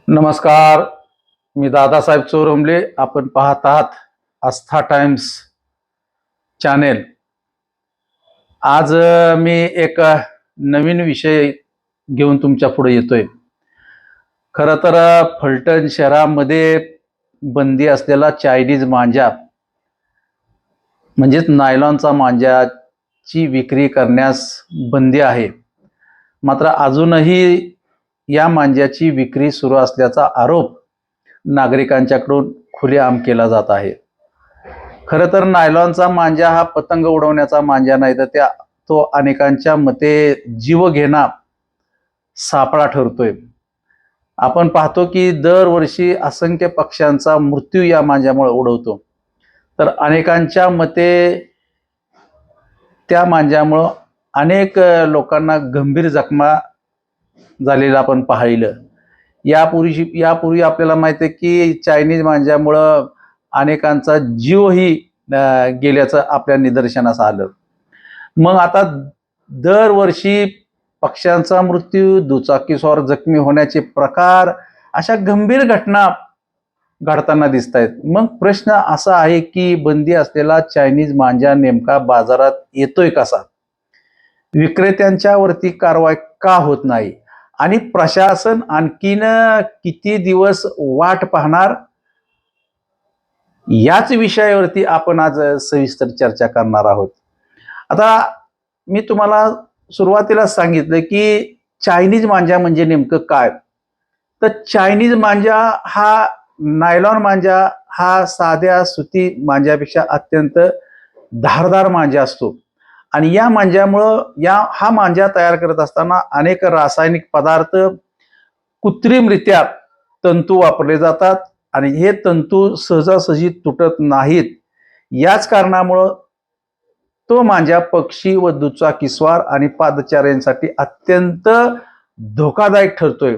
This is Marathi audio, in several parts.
नमस्कार. मी दादासाहेब चोरमले. आपण पाहत आहात आस्था टाइम्स चॅनेल. आज मी एक नवीन विषय घेऊन तुमच्या पुढे येतोय. खरं तर फलटण शहरामध्ये बंदी असलेला चायनीज मांजा म्हणजेच नायलॉनचा मांजाची विक्री करण्यास बंदी आहे. मात्र अजूनही या मांजाची विक्री सुरू असल्याचा आरोप नागरिकांच्याकडून खुलेआम केला जात आहे. खरं तर नायलॉनचा मांजा हा पतंग उडवण्याचा मांजा नाही, तर तो अनेकांच्या मते जीवघेणा सापळा ठरतोय. आपण पाहतो की दरवर्षी असंख्य पक्ष्यांचा मृत्यू या मांजामुळे उडवतो. तर अनेकांच्या मते त्या मांजामुळं अनेक लोकांना गंभीर जखमा झालेलं आपण पाहिलं. यापूर्वी आपल्याला माहिती आहे की चायनीज मांजामुळं अनेकांचा जीवही गेल्याचं आपल्या निदर्शनास आलं. मग आता दरवर्षी पक्ष्यांचा मृत्यू, दुचाकीस्वार जखमी होण्याचे प्रकार, अशा गंभीर घटना घडताना दिसत आहेत. मग प्रश्न असा आहे की बंदी असलेला चायनीज मांजा नेमका बाजारात येतोय कसा? विक्रेत्यांच्या वरती कारवाई का होत नाही? आणि प्रशासन आणखीन किती दिवस वाट पाहणार? याच विषयावरती आपण आज सविस्तर चर्चा करणार आहोत. आता मी तुम्हाला सुरुवातीला सांगितलं की चायनीज मांजा म्हणजे नेमकं काय. तर चायनीज मांजा हा नायलॉन मांजा हा साध्या सुती मांजापेक्षा अत्यंत धारदार मांजा असतो. आणि या मांजामुळं हा मांजा तयार करत असताना अनेक रासायनिक पदार्थ, कृत्रिमरित्या तंतू वापरले जातात आणि हे तंतू सहजासहजी तुटत नाहीत. याच कारणामुळं तो मांजा पक्षी व दुचाकीस्वार आणि पादचाऱ्यांसाठी अत्यंत धोकादायक ठरतोय.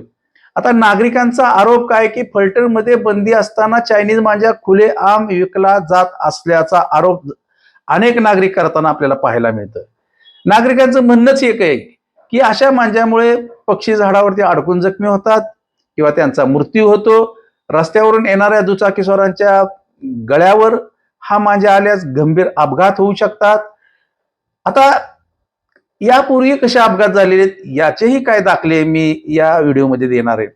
आता नागरिकांचा आरोप काय की फलटणमध्ये बंदी असताना चायनीज मांजा खुलेआम विकला जात असल्याचा आरोप अनेक नागरिक करताना आपल्याला पाहायला मिळतं. नागरिकांचं म्हणणंच एक आहे की अशा मांजामुळे पक्षी झाडावरती अडकून जखमी होतात किंवा त्यांचा मृत्यू होतो. रस्त्यावरून येणाऱ्या दुचाकीस्वारांच्या गळ्यावर हा मांजा आल्यास गंभीर अपघात होऊ शकतात. आता यापूर्वी कसे अपघात झालेले याचेही काय दाखले मी या व्हिडिओमध्ये देणार आहे.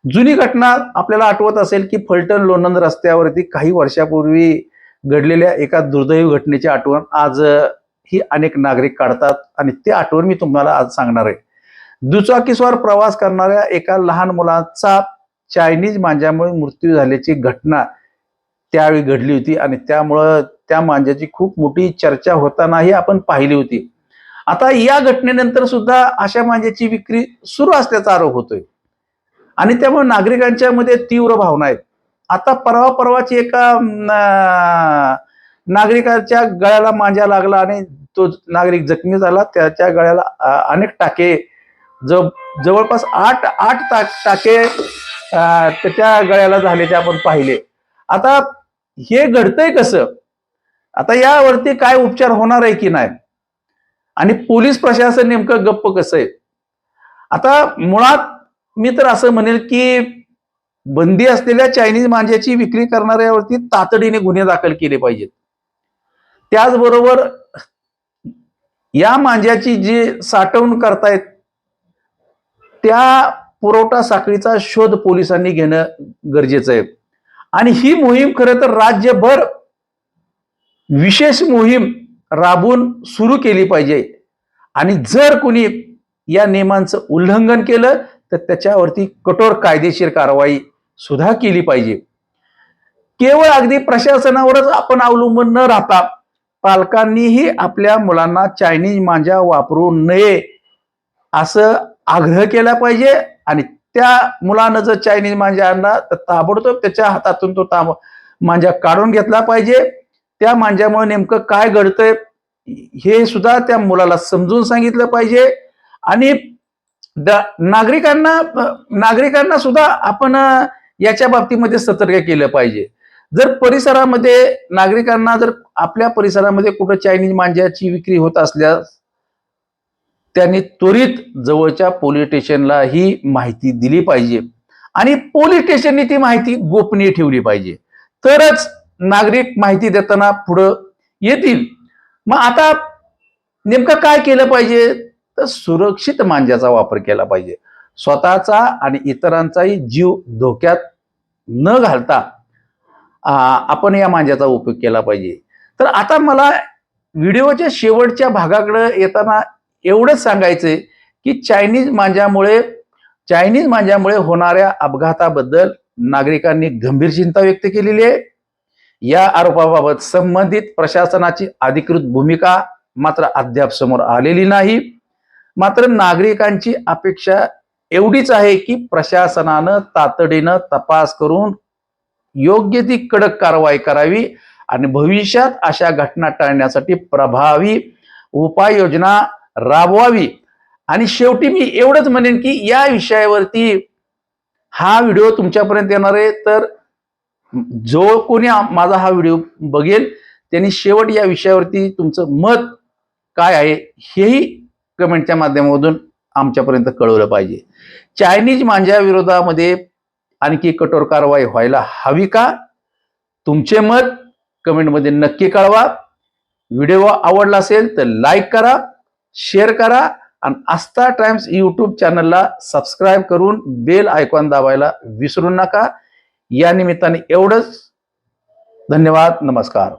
जुनी घटना आपल्याला आठवत असेल की फलटण लोणंद रस्त्यावरती काही वर्षापूर्वी घडलेल्या एका दुर्दैवी घटनेची आठवण आज ही अनेक नागरिक काढतात आणि ते आठवण मी तुम्हाला आज सांगणार आहे. दुचाकीस्वार प्रवास करणाऱ्या एका लहान मुलाचा चायनीज मांजामुळे मृत्यू झाल्याची घटना त्यावेळी घडली होती आणि त्यामुळं त्या मांजाची खूप मोठी चर्चा होतानाही आपण पाहिली होती. आता या घटनेनंतर सुद्धा अशा मांजाची विक्री सुरू असल्याचा आरोप होतोय आणि त्यामुळे नागरिकांच्या मध्ये तीव्र भावना आहेत. आता परवाची एका नागरिकाच्या गळ्याला मांजा लागला आणि तो नागरिक जखमी झाला. त्याच्या गळ्याला अनेक टाके, जवळपास आठ टाके त्याच्या गळ्याला झाल्याचे आपण पाहिले. आता हे घडतंय कसं? आता यावरती काय उपचार होणार आहे की नाही आणि पोलीस प्रशासन नेमकं गप्प कसं आहे? आता मुळात मी तर असं म्हणेल की बंदी असलेल्या चायनीज मांजाची विक्री करणाऱ्यावरती तातडीने गुन्हे दाखल केले पाहिजेत. त्याचबरोबर या मांजाची जी साठवणूक करतायत त्या पुरवठा साखळीचा शोध पोलिसांनी घेणं गरजेचं आहे. आणि ही मोहीम खरं तर राज्यभर विशेष मोहीम राबवून सुरू केली पाहिजे. आणि जर कोणी या नियमांचं उल्लंघन केलं तर त्याच्यावरती कठोर कायदेशीर कारवाई सुद्धा केली पाहिजे. केवळ अगदी प्रशासनावरच आपण अवलंबून न राहता पालकांनीही आपल्या मुलांना चायनीज मांजा वापरू नये असं आग्रह केला पाहिजे. आणि त्या मुलानं जर चायनीज मांजा आणला तर ताबडतोब त्याच्या हातातून तो मांजा काढून घेतला पाहिजे. त्या मांजामुळे नेमकं काय घडतंय हे सुद्धा त्या मुलाला समजून सांगितलं पाहिजे. आणि नागरिकांना सुद्धा आपण याच्या बाबतीमध्ये सतर्क केलं पाहिजे. जर परिसरामध्ये नागरिकांना जर आपल्या परिसरामध्ये कुठं चायनीज मांजाची विक्री होत असल्यास त्यांनी त्वरित जवळच्या पोलीस स्टेशनला ही माहिती दिली पाहिजे. आणि पोलीस स्टेशनने ती माहिती गोपनीय ठेवली पाहिजे, तरच नागरिक माहिती देताना पुढं येतील. मग आता नेमकं काय केलं पाहिजे, तर सुरक्षित मांजाचा वापर केला पाहिजे. स्वतःचा आणि इतरांचाही जीव धोक्यात न घालता आपण या मांजाचा उपयोग केला पाहिजे. तर आता मला व्हिडिओच्या शेवटच्या भागाकडे येताना एवढंच सांगायचंय की चायनीज मांजामुळे होणाऱ्या अपघाताबद्दल नागरिकांनी गंभीर चिंता व्यक्त केलेली आहे. या आरोपाबाबत संबंधित प्रशासनाची अधिकृत भूमिका मात्र अद्याप समोर आलेली नाही. मात्र नागरिकांची अपेक्षा एवढीच आहे की प्रशासनानं तातडीनं तपास करून योग्य ती कडक कारवाई करावी आणि भविष्यात अशा घटना टाळण्यासाठी प्रभावी उपाययोजना राबवावी. आणि शेवटी मी एवढंच म्हणेन की या विषयावरती हा व्हिडिओ तुमच्यापर्यंत येणार आहे, तर जो कोणी माझा हा व्हिडिओ बघेल त्यांनी शेवट या विषयावरती तुमचं मत काय आहे हेही कमेंटच्या माध्यमातून आमच्यापर्यंत कळवलं पाहिजे. चायनीज मांजा विरोधामध्ये आणखी कठोर कारवाई व्हायला हवी का? तुमचे मत कमेंटमध्ये नक्की कळवा. व्हिडिओ आवडला असेल तर लाईक करा, शेअर करा आणि आस्था टाइम्स यूट्यूब चॅनलला सबस्क्राईब करून बेल आयकॉन दाबायला विसरू नका. या निमित्ताने एवढंच. धन्यवाद. नमस्कार.